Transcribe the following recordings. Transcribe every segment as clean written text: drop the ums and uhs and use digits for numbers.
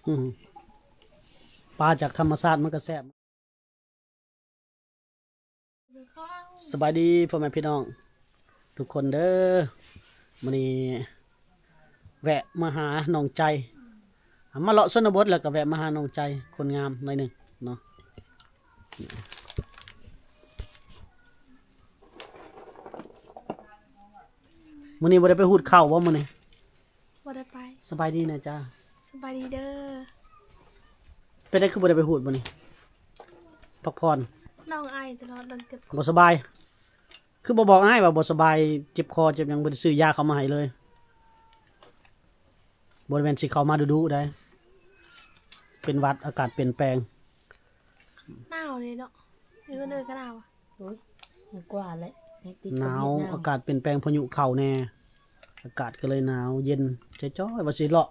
อืมปลาจากธรรมชาติมันก็แซ่บสบายดีพ่อแม่พี่น้องทุกคนเด้อมื้อนี้แวะมาหาน้องใจมาเลาะชนบทแล้วก็แวะมาหาน้องใจคนงามหน่อยหนึงเนาะมื้อนี้บ่ได้ไปหูดข้าวบ่มื้อนี้บ่ได้ไปสบายดีนะจ้าสบายดีเด้อเป็นได้คือบ่ได้ไปหูดมื้อนี้พักผ่อน น้องไอตลอดโดนเก็บบ่สบาย คือบ่บอกอ้ายว่าบ่สบายเจ็บคอเจ็บหยังบ่ได้ซื้อยาเข้ามาให้เลยบ่ได้แม่นสิเข้ามาดุๆได้เป็นหวัดอากาศเปลี่ยนแปลง หนาวเลยเนาะนี่ก็เดินก็หนาวอ่ะโอ้ยมันกว่าแล้วยังติด ห กับ นาว เวียดนาม อากาศเปลี่ยนแปลงพายุเข้าแน่อากาศก็เลยหนาวเย็นจ้อยๆว่าสิเลาะ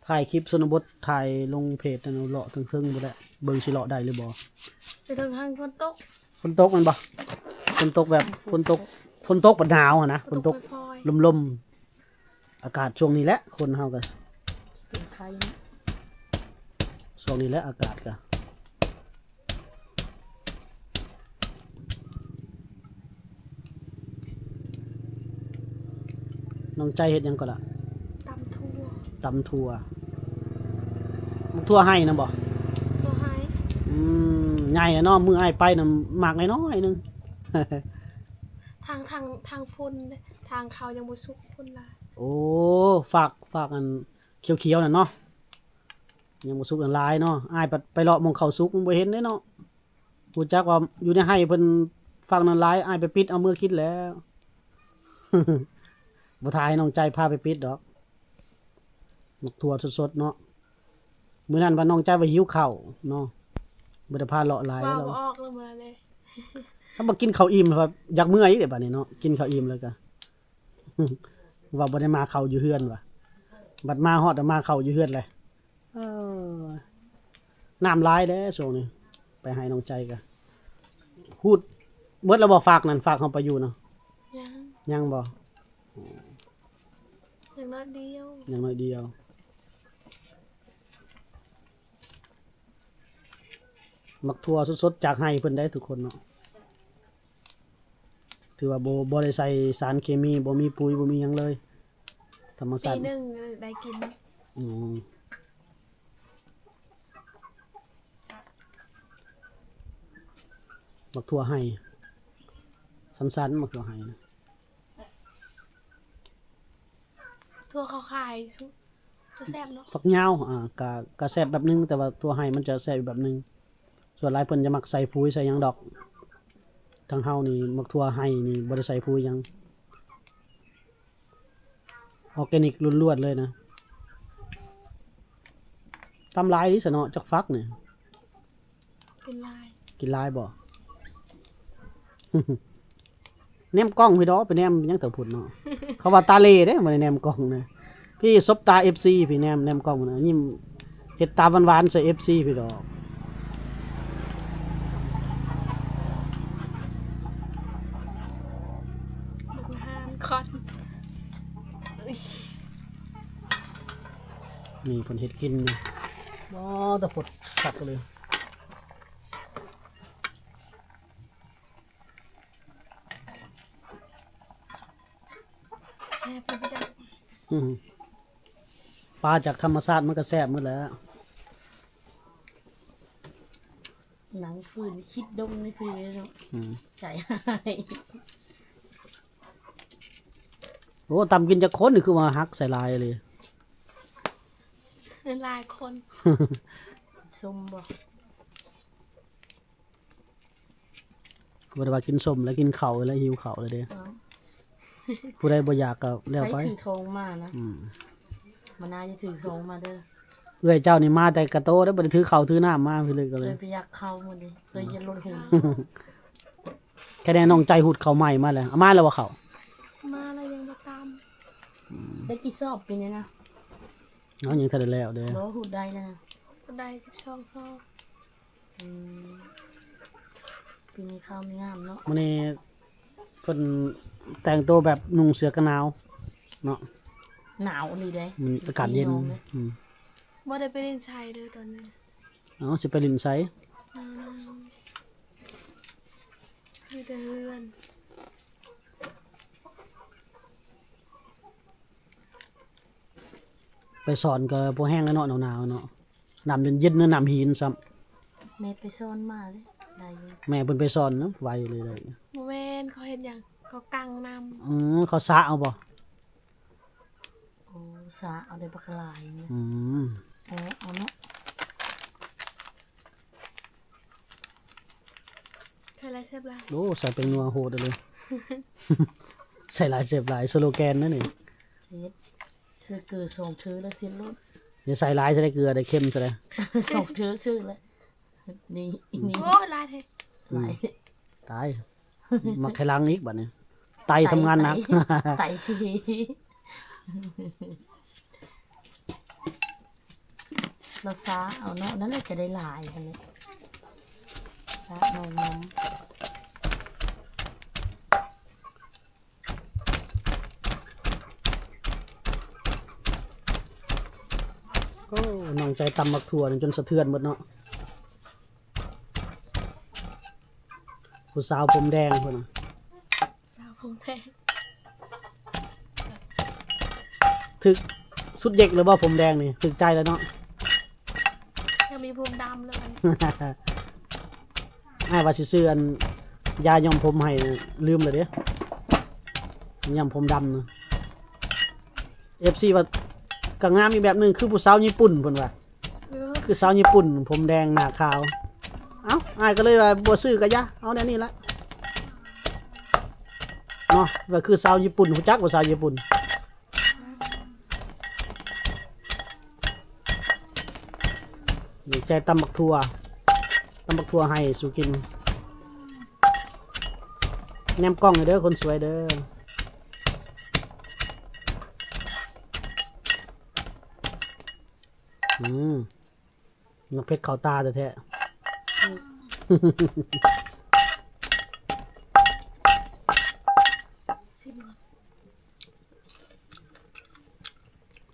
ถ่ายคลิปชนบทถ่ายลงเพจนั่นเอาเลาะถึงๆบ่ได้เบิ่งสิเลาะได้หรือบ่ ไปถึงทางฝนตกฝนตกมันบ่ฝนตกแบบฝนตกบ่หนาวอะนะฝนตก ฟอย ลมๆอากาศช่วงนี้แหละคนเฮาก็ เป็นใครนะ ช่วงนี้แหละอากาศก็น้องใจเฮ็ดหยังก็ล่ะ ๆตำทั่ว ตำทั่วมันทั่วให้นะบ่ ทั่วให้ ใหญ่อะเนาะมืออ้ายไปน่ะมากน้อยๆนึง ทางฝุ่นเด้ทางเขายังบ่สุกฝุ่นหลาย โอ้ฝากอันเขียวๆน่ะเนาะยังบ่สุกอันหลายเนาะอ้ายไปเลาะหมองเขาสุกมันบ่เห็นเด้เนาะรู้จักว่าอยู่ในไร่เพิ่นฝากนั้นหลายอ้ายไปปิดเอามือกินแล้ว บ่ทายน้องใจพาไปปิดดอกหมกถั่วสดๆเนาะมื้อนั้นว่าน้องใจว่าหิวข้าวเนาะบ่ได้พาเลาะหลาย ว่า แล้ว บ่ออกแล้วมาเลย ถ้าบ่กินข้าวอิ่มครับอยากเมื่อยอีกเด้บัดนี้เนาะกินข้าวอิ่มแล้วก็ ว่าบ่ได้มาเข้าอยู่เฮือนว่ะบัดมาฮอดแล้วมาเข้าอยู่เฮือนเลยเออน้ำหลายเด้ช่วงนี้ไปให้น้องใจก็พูดเบิดแล้วบ่ฝากนั่นฝากเฮาไปอยู่เนาะ ยัง ยังบ่ อย่างน้อยเดียว ยังน้อยเดียวมักทั่วสดๆจากไห้เพิ่นได้ทุกคนเนาะถือว่าบ่ได้ใส่สารเคมีบ่มีปุ๋ยบ่มีหยังเลยธรรม ปี ชาติ หนึงได้กิน อืมมักทั่วไห้สันๆมักทั่วไห้นะ ทั่วเขาขายสุจะแซ่บเนาะ ฝักยาวก็แซ่บแบบนึงแต่ว่าทั่วไห้มันจะแซ่บอีกแบบนึงส่วนหลายเพิ่นจะมักใส่ปุ๋ยใส่หยังดอกทางเฮานี่มักทั่วไห้นี่บ่ได้ใส่ปุ๋ยหยังออร์แกนิกล้วนๆเลยนะตำหลายดิซะเนาะจักฟักนี่ เป็นลาย กินหลายบ่ แนมกล้องพี่ดอกไปแนมหยังแต่พุ่นเนาะ เขาว่าตาเหล่เด้บ่ได้แนมกล้องนะพี่ซบตา FC พี่แนมกล้องนะยิ้มเฮ็ดตาหวานๆใส่ FC พี่ดอก ลูกหานคอนอุ๊ย นี่เพิ่นเฮ็ดกินนี่บ่ตะพดคักเลย แซ่บเป็นจัง อืมปลาจากธรรมชาติมันก็แซ่บหมดแหล้ว หนังฝืนคิดดงนี่คือเนาะ อืม ใจหาย โอ้ตำกินจะคนนี่คือว่าฮักใส่ลายเลย หลายคน ส้มบ่ บ่ได้ว่ากินส้มแล้วกินข้าวแล้วหิวข้าวเลยเด้ เอา ผู้ใดบ่อยากก็แล้ว ไป ไป ถือทองมานะ อืม มันน่าจะถือทองมาเด้อ เอ้อยเจ้านี่มาแต่กระโตได้บ่ได้ถือข้าวถือน้ำมาพี่เลยก็ เค เลย ยไปยักเข้าหมดเลยเคยจะลดหุ่น แค่แน่น้องใจหุดข้าวใหม่มาแล้วเอามาแล้วว่าข้าว มาแล้วยังมาตาม ได้กี่ซอบปีนี้นะ เนาะยังทันได้แล้วเด้ ล้อหุ่นได้นะ ก็ได้12 ซอง อืมปีนี้ข้าวไม่งามเนาะ มื้อนี้เพิ่นแต่งตัวแบบนุ่งเสื้อกันหนาวเนาะ หนาวนี่เด้ มันอากาศเย็นอืม บ่ได้ไปเล่นชัยเด้อตอนนี้ เอาสิไปลินไส อืมมีแต่เฮือน ไปสอนก็บ่แห้งแล้วเนาะหนาวๆเนาะน้ำเย็นๆเนาะน้ำหินซ้ำ แม่ไปซ่อนมาเลยได้อยู่ แม่เพิ่นไปสอนเนาะไวเลยเลย บ่แม่นเขาเฮ็ดหยังเขากังน้ำ เขาสระเอาบ่ โอ้สาเอาได้บักหลายนะ อืม เอาเนาะ ใครไรเซฟไร โอ้ใส่เป็นนัวโหดเลย ใส่หลายเจ็บหลายสโลแกนนั่นนี่ เฮ็ดซื้อเกลือส่งถือแล้วเสียรถ อย่าใส่หลายจะได้เกลือได้เค็มซะเลย ส่งถือซื้อแล้วนี่นี่ โอ้ลายเท หลาย ตายมาไขลังอีกบัดนี้ไตทำงานหนัก ไตสิเราซาเอาเนาะนั่นแหละจะได้หลายอันนี้ซาเอาน้ำ โอ้น้องใจตำบักถั่วนี่จนสะเทือนหมดเนาะผู้สาวผมแดงพุ่นน่ะ สาวผมแดง ถึกสุดเด็กเลยบ่ผมแดงนี่ถึกใจแล้วเนาะ ยังมีผมดำเลยมัน อ้ายว่าสิซื้ออันยาย้อมผมให้ลืมเลยเด้ย้อมผมดำนะ FC ว่าก็งามอีกแบบหนึงคือผู้สาวญี่ปุ่นเพิ่นว่า เออ คือสาวญี่ปุ่นผมแดงหน้าขาว เอ้าอ้ายก็เลยว่าบ่ซื้อก็ยะเอาแนวนี้ละเนาะว่าคือสาวญี่ปุ่นรู้จักบ่สาวญี่ปุ่นนี่ใจตำบักทั่วให้สู่กินแนมกล้องให้เด้อคนสวยเด้อน้ำเพชรเข้าตาแท้ๆ สิบก่อน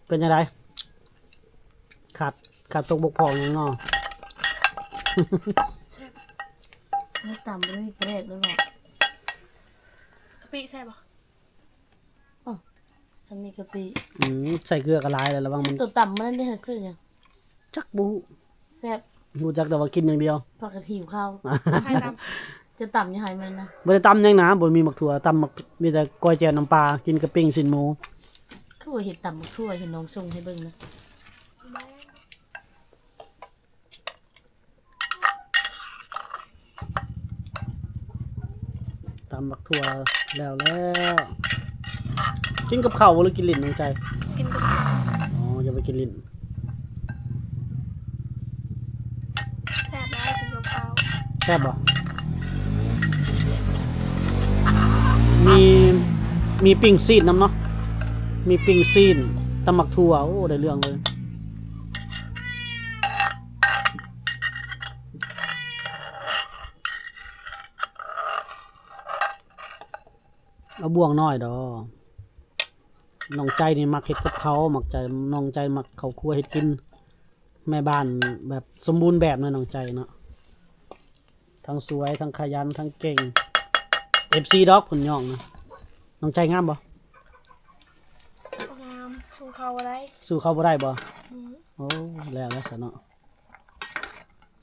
เป็นยังไงขาดตกบกพร่องหยังเนาะ แซ่บ ไม่ต่ำไม่มีแปลกด้วยหรอก กะปิแซ่บบ่ ถ้ามีกะปิ ใส่เกลือกระลายเลยระวังมัน ตัวต่ำมันได้ซื้อยัง จักบู แซ่บ รู้จักแต่ว่ากินอย่างเดียว ผักกระถิ่วข้าว ไข่ด จะต่ำยังไงมันนะ บ่ได้ตำหยังนะบ่มีหมักถั่วตำหมักมีแต่ก้อยแจ่วน้ำปลากินกระปิ้งสินหมู คือว่าเห็นต่ำมาทั่วเห็นน้องส่งให้เบิ่งนะ ำแม่ ตำหมักถั่วแล้วกินกับข้าวบ่หรือกินลิ้นน้องใจ กินกับข้าว อ๋ออย่าไปกินลิ้น แซ่บแล้วกินกับข้าว แซ่บบ่มีปิ้งซีนน้ำเนาะมีปิ้งซีนตำหมักถั่วโอ้ได้เรื่องเลยเอาบ่วงน้อยดอกน้องใจนี่มักเฮ็ดกับเขาวมักใจน้องใจมักเขาวครัวเฮ็ดกินแม่บ้านแบบสมบูรณ์แบบเนาะน้องใจเนาะทั้งสวยทั้งขยันทั้งเก่ง FC ดอกเพิ่นย่องนะน้องใจงามบ่ งามชูเขาอะไร สู้เขาบ่ได้บ่ อืม โอ้แล้วซะเนาะ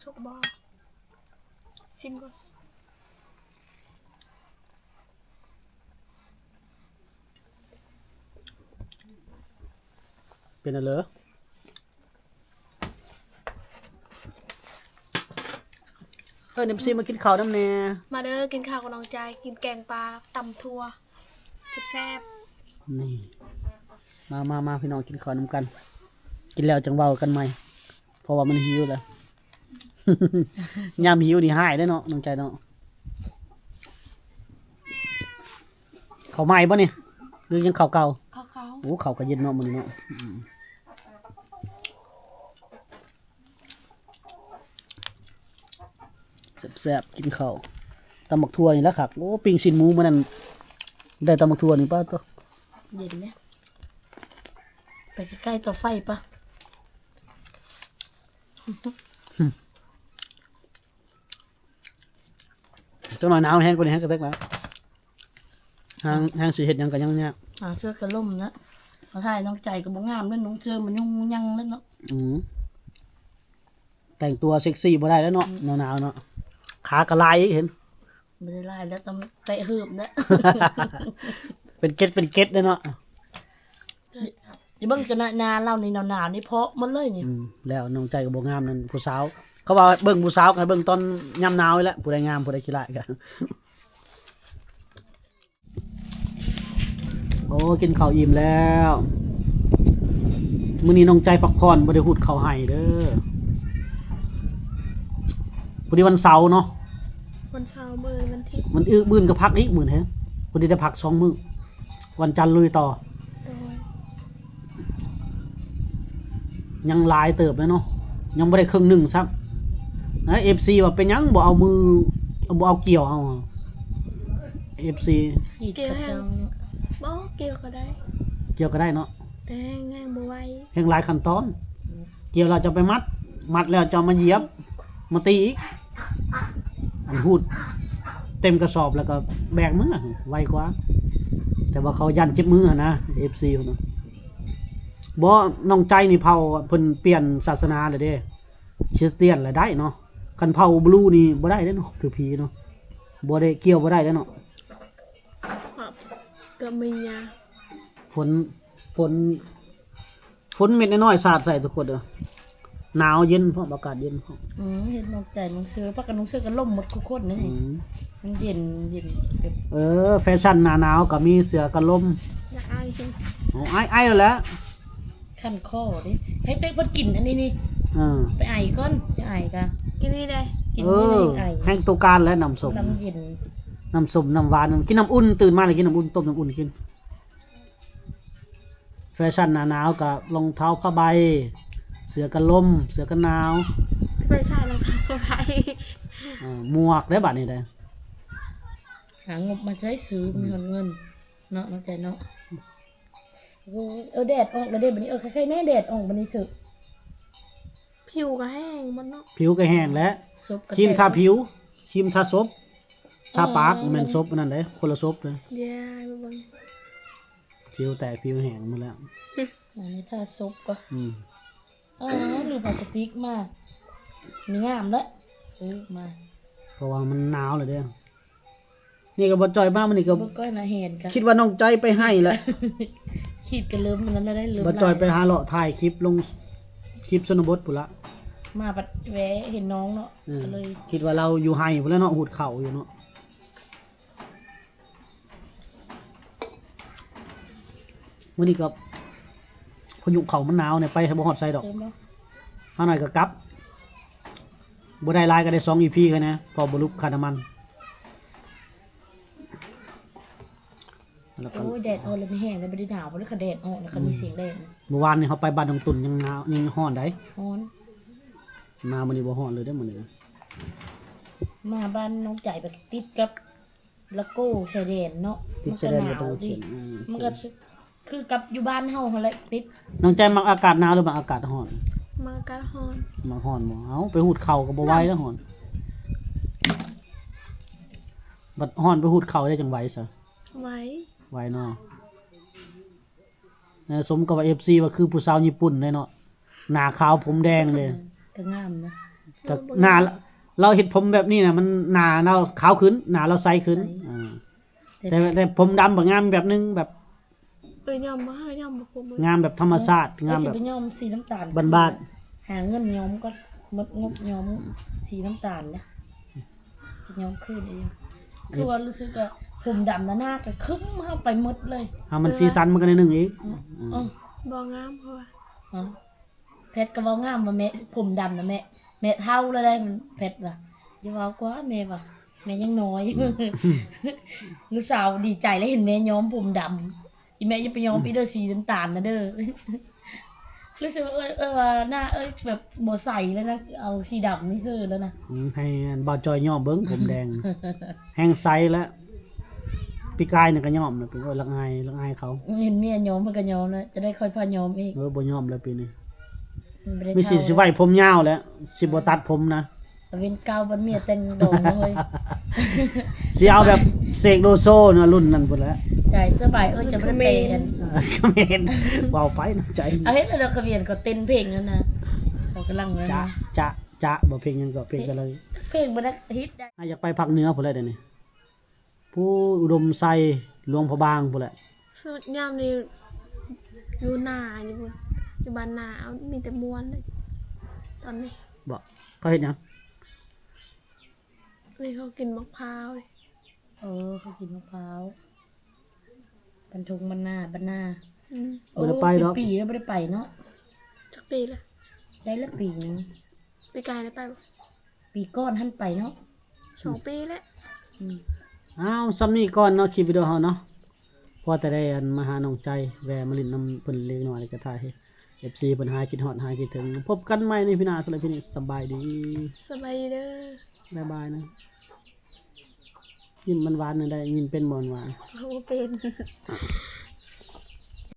ชุกบอซิมก่อน เป็นอะไรเหรอMC มากินข้าวน้ำแน่ มาเด้อกินข้าวกับน้องใจายกินแกงปลาตำทั่วแซ่บ นี่มาพี่น้องกินข้าวน้ำกัน กินแล้วจังเว้ากันใหม่เพราะว่ามันหิวแล้ว ยามหิวนี่หายได้เนาะน้องใจเนาะข้าวใหม่บ่เนี่ยหรือยังข้าวเก่า ๆข้าวเขา โอ้ข้าวก็เย็นเนาะมื้อนี้เนาะแซ่บๆกินข้าวตำบักทั่วนี่แหละครับโอ้ปิ้งชิ้นหมูมื้อนั้นได้ตำบักทั่วนี่ป่ะตัว เย็นเนี่ยไปใกล้ๆตัวไฟปะ จังหน่อยหนาวแห้งกว่านี้แห้งกระเตกแล้วห้างสิเฮ็ดหยังก็ยังยาก เสื้อกระล่มนะเขาถ่ายน้องใจก็บ่งามเล่นน้องเจอมันยุ่งยังเล่นเนาะ แต่งตัวเซ็กซี่บ่ได้แล้วเนาะหนาวๆเนาะขากระลายอีกเห็น ไม่ได้ไล่แล้วต้องเตะหืบนะ เป็นเกล็ดเลยเนาะ อย่าเบิ่งจะนาเราในหนาวๆนี่เพราะมันเลยนี่ แล้วน้องใจก็บ่งามนั่นผู้สาวเขาว่าเบิ่งผู้สาวกันเบิ่งตอนยามหนาวนี่แหละผู้ใดงามผู้ใดขี้ร้ายกันโอ้กินข้าวอิ่มแล้วมื้อนี้น้องใจพักผ่อนบ่ได้หูดข้าวให้เด้อพอดีวันเสาร์เนาะ วันเสาร์มื้อวันอาทิตย์ มันมื้อก็พักอีกมื้อแฮะพอดีได้พัก2มื้อวันจันทร์ลุยต่อ โดย ยังหลายเติบเลยเนาะยังบ่ได้ครึ่งหนึงซักนะ FC ว่าเป็นหยังบ่เอามือบ่เอาเกี่ยวเอา FC ขีดกระจัง บ่เกี่ยวก็ได้ เกี่ยวก็ได้เนาะ แต่แง่งบ่ไหว แห่งหลายขั้นตอน เกี่ยวเราจะไปมัดแล้วจะเอามาเหยียบมาตีอีกอันหูดเต็มกระสอบแล้วก็แบกมือไวกว่า แต่ว่าเขายันเจ็บมือนะ FC พุ่นน่ะบ่น้องใจนี่เผาเพิ่นเปลี่ยนศาสนาเลยเด้คริสเตียนแล้วได้เนาะคันเผาบลูนี่บ่ได้เด้เนาะถือผีเนาะบ่ได้เกี่ยวบ่ได้เด้เนาะ ก็มียา ฝนเม็ดน้อยๆสาดใส่ทุกคนเด้อหนาวเย็นพร้อมอากาศเย็นพร้อม เห็นน้องใจน้องเสือปักกับน้องเสือกันล่มหมดทุกคนนี่มันเย็นแบบ แฟชั่นหน้าหนาวก็มีเสื้อกันลม อยากอายจัง โอ้ไอ้แล้วแหละ ขั้นคอดิให้เต้เพิ่นกินอันนี้นี่ เออ ไปไอก่อนจะไอกะ กินนี่ได้ กิน เอ นี่ อ ไอ แห้งตัวการและน้ำส้ม น้ำเย็น น้ำส้มน้ำหวานกินน้ำอุ่นตื่นมาเลยกินน้ำอุ่นต้มน้ำอุ่นกินแฟชั่นหน้าหนาวกับรองเท้าผ้าใบ เสื้อกันลมเสื้อกันหนาว ไปใส่รองเท้าเข้าไป หมวกได้บัดนี้ได้ หางบมาใช้ซื้อมีเงินเนาะน้องใจเนาะแดดออกแล้วเด้บัดนี้ใครๆแน่แดดออกบัดนี้สึก ผิวก็แห้งมันเนาะ ผิวก็แห้งแล้ว ซุปกระ ครีม แตก ทาผิวครีมทาซบทาปากแม่นซบนั่นเลยคนละซบเลย เดี๋ยวไปเบิ่ง ผิวแตกผิวแห้งหมดแล้ว อันนี้ถ้าซุปก็ อืม หรือพลาสติกมามีงามแล้วมา เพราะว่ามันหนาวเลยเด้อนี่ก็บ่จ่อยมากมันนี่ก็ บ่ก้อยมาเห็นกัน คิดว่าน้องใจไปให้แหละ ขีดกันเริ่มมันนั้นได้เริ่ม บ่จ่อยไปหาเลาะถ่ายคลิปลงคลิปชนบทพุ่นละ มาปัดแวะเห็นน้องเนาะก็เลย คิดว่าเราอยู่ไห้พุ่นแล้วเนาะหูดเข่าอยู่เนาะมื้อนี้ก็พายุเขามันหนาวเนี่ยไปบ่ฮอดไสดอก เติมเนาะ เฮาหน่อยก็กลับบ่ได้หลายก็ได้2 EP แค่นะพอบ่ลุกค่าน้ำมันแล้วก็ โอ้ยแดดออกเลยไม่แห้งเลยไม่ได้หนาวเพราะว่าแดดออกแล้วก็มีเสียงแดด เมื่อวานนี่เขาไปบ้านดงตุ่นยังหนาวยังร้อนได้ ฮ้อน มามื้อนี้บ่ร้อนเลยเด้อมื้อนี้ มาบ้านน้องใจไปติดกับละโก้ชายแดนเนาะ ติด มัน แส ก็ ดง ห บ่ นา ต้อง วดิ เขียน มันก็คือกับอยู่บ้านเฮาหั่นแหละติด น้องใจมักอากาศหนาวหรือมักอากาศร้อน มากะฮอน มักร้อนบ่เอ้าไปหูดเข่าก็บ่ไหวแล้วร้อนบัดร้อนไปหูดเข่าได้จังไหวซะ ไว้ ไหวเนาะสมกับว่า FC ว่าคือผู้สาวญี่ปุ่นเลยเนาะหน้าขาวผมแดงเลย ก็งามนะ ก็หน้าเราเห็นผมแบบนี้นะมันหน้าเราขาวขึ้นหน้าเราใสขึ้นแต่ผมดำแบบงามแบบนึงแบบ ยอมบ่ให้ยอมบ่คุม งามแบบธรรมชาติงาม สิ แบบ ไปย้อมสีน้ำตาล บ้าน หาเงินย้อมก็หมดงบย้อมสีน้ำตาลนะไปย้อมขึ้นเองคือว่ารู้สึกว่าผมดำหน้าก็คึ้มเข้าไปหมดเลย มันสีสันมันก็ในหนึงอีก เออ บ่งามเพราะว่า เพชรก็เว้างามว่าแม่ผมดำนะแม่เท่าแล้วได้มันเพชรว่ะอย่าเว้ากว่าแม่ว่ะแม่ยังน้อย ลูกสาวดีใจแล้วเห็นแม่ย้อมผมดำอีแม่อย่าไปย้อมอีเด้อสีน้ำตาลนะเด้อ รู้สึกว่าว่าหน้าแบบบ่ใสแล้วนะเอาสีดำนี่ซื่อแล้วนะ ให้บ่าวจอยย่อมเบิ้งผมแดง แห้งใสแล้วปีกายนี่ก็ย่อมนะเป็นลักอายเขา เห็นเมียย้อมเพิ่นก็ย้อมแล้วจะได้ค่อยพาย้อมอีก บ่ย่อมแล้วปีนี้ มันบ่ได้ มีสิ เท่า สิไว้ผมยาวแล้วสิบ่ตัดผมนะ เว้นเก่าบันเมียแต่งดองเลย สิเอาแบบเสกโลโซเนาะรุ่นนั้นพุ่นแหล้ว ใช่สบายจะบ่ได้ไปกัน ก็เห็นเว้าไปน้ำใจ เอาเฮ็ดแล้วก็เวียนก็เต้นเพลงนั่นน่ะเขากำลังนั่น จะ นะ จะบ่เพลงหยังก็เพลงกันเลย เพลงบ่ได้ฮิตได้ อยากไปภาคเหนือพุ่นแหละเดี๋ยวนี้ผู้อุดมไซหลวงพระบางพุ่นแหละ สุดยามนี่อยู่หน้าอยู่พุ่นอยู่บ้านนาเอามีแต่ม่วนเลยตอนนี้ บ่เขาเฮ็ดหยัง นี่เขากินมะพร้าวเลย เขากินมะพร้าวบรรทุกมันหน้าบรรณา อืม บ่ได้ไปดอก ปีแล้วบ่ได้ไปเนาะ จักปีละ ได้ละปีหนึง ปีกายได้ไปบ่ ปีก่อนท่านไปเนาะ 2 ปีแล้ว อืม อ้าวซ้ำนี้ก่อนเนาะคลิปวิดีโอเฮาเนาะพอแต่ได้อันมาหาน้องใจแวะมาลิ้นนำเพิ่นเล็กน้อยก็ถ่ายให้ FC เพิ่นหายคิดฮอดหายคิดถึงพบกันใหม่ในพี่หน้าสำหรับพี่นี้สบายดี สบายดีเด้อ บ๊ายบายนะยิ้มมันหวานๆหน่อยได้ยิ้มเป็นบ่หวาน เอาบ่เป็น